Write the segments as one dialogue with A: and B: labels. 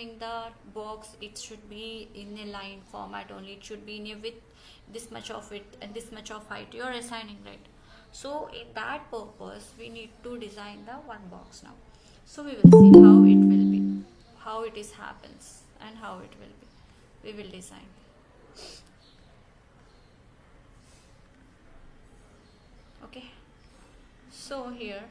A: having the box, it should be in a line format only. It should be in a width this much of it and this much of height you are assigning, right? So in that purpose we need to design the one box now. So we will see how it will be, how it is happens and how it will be. We will design. Okay, so here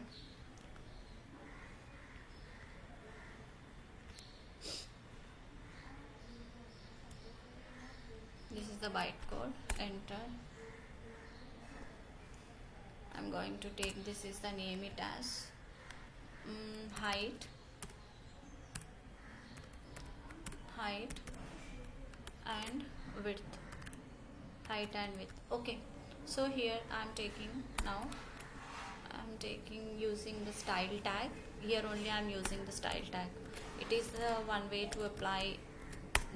A: this is the bytecode. Enter. I'm going to take, this is the name it as height and width, height and width. Okay, so here I'm taking using the style tag. Here only I'm using the style tag. It is the one way to apply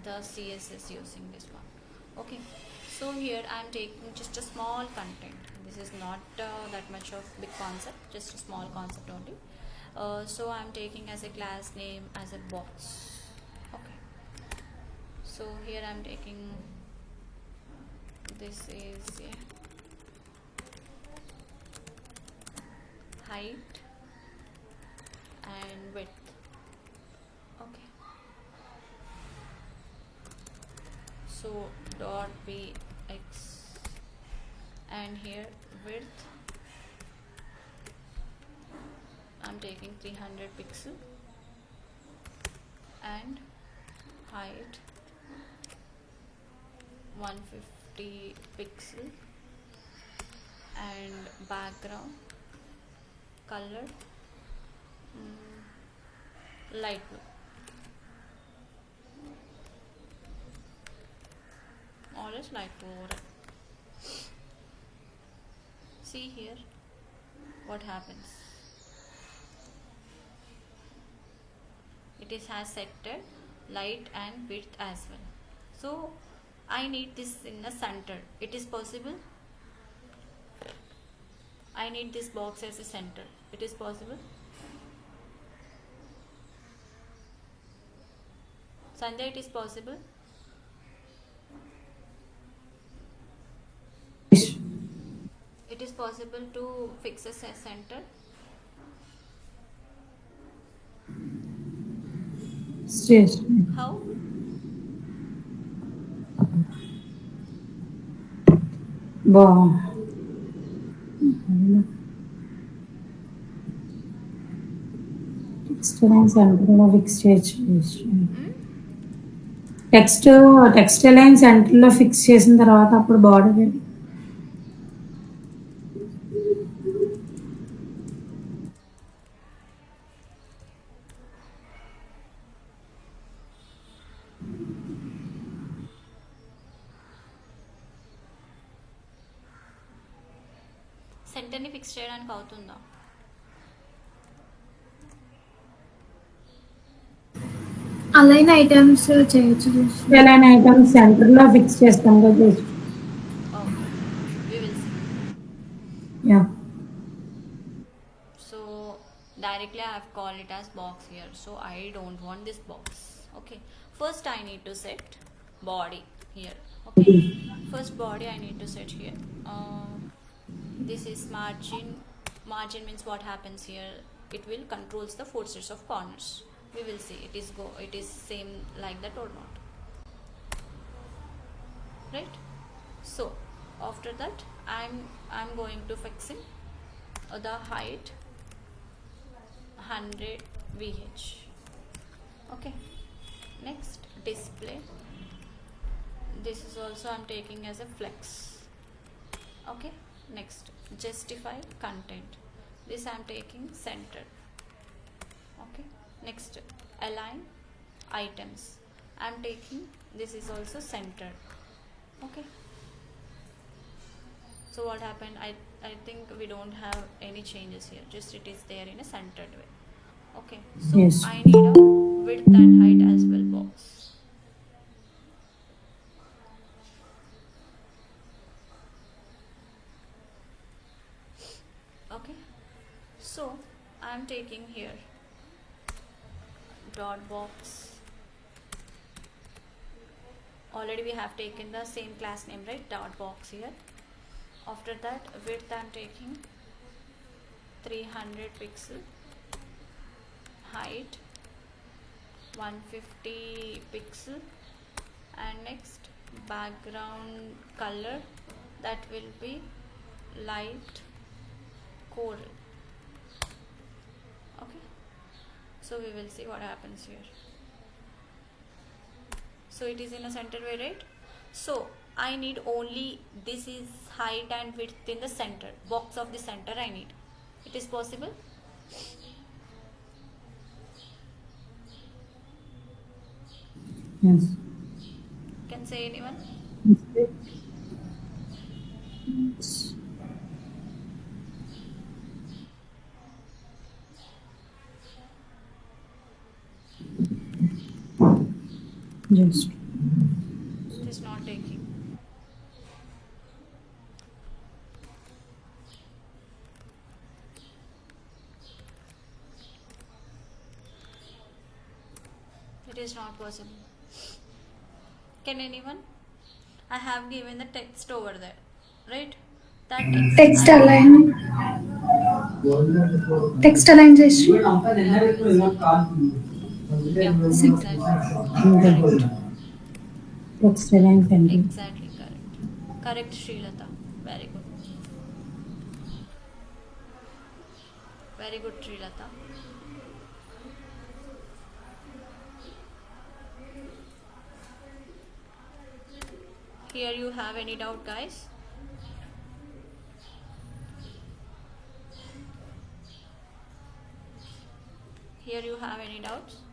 A: the CSS using this one. Okay, so here I'm taking just a small content. This is not that much of big concept, just a small concept only. So I'm taking as a class name as a box. Okay, so here I'm taking, this is a height and width. Okay, so dot bx, and here width I'm taking 300 pixel and height 150 pixel and background color light blue. All is light blue. See here what happens. It is has sector, light and width as well. So I need this in the center. It is possible. I need this box as a center. It is possible. Sanjay, it is possible. It is possible to fix a center.
B: Yes.
A: How?
B: Wow. Text align centerలో fix చేయొచ్చు. Text align సెంటర్లో fix చేసిన తర్వాత అప్పుడు border
A: సెంటర్ని fix చేయడానికి అవుతుందా?
C: Align items చేయొచ్చు.
B: అలైన్ ఐటమ్స్ సెంటర్లో ఫిక్స్ చేస్తాం కదా.
A: Okay, we will see.
B: Yeah.
A: So directly I have called it as box here, so I don't want this box. Okay, first I need to set body here. Okay, first body I need to set here. This is margin. Margin means what happens here, it will controls the 4 sets of corners. We will see it is same like that or not, right? So after that I'm going to fixing the height 100 VH. Okay, next display, this is also I'm taking as a flex. Okay, next justify content, this I'm taking center. Okay, next align items, I'm taking, this is also center. Okay, so what happened, I think we don't have any changes here, just it is there in a centered way. Okay, so
B: Yes.
A: I need a width and height as well box. Okay, so I'm taking here dot box already we have taken the same class name, right? Dot box here. After that, width I'm taking 300 pixel, height 150 pixel, and next background color, that will be light coral. Okay, so we will see what happens here. So it is in a center way, right? So I need only this is height and width in the center box of the center. I need it is possible.
B: Yes.
A: Can say anyone?
B: Just.
A: It is not taking. It is not possible. Can anyone? I have given the text over there, right? That
C: Text align. Text align just.
A: Yeah, exactly. Correct.
B: Text align center.
A: Exactly correct. Correct, Srilata. Very good. Very good, Srilata. Here you have any doubt, guys? Here you have any doubts?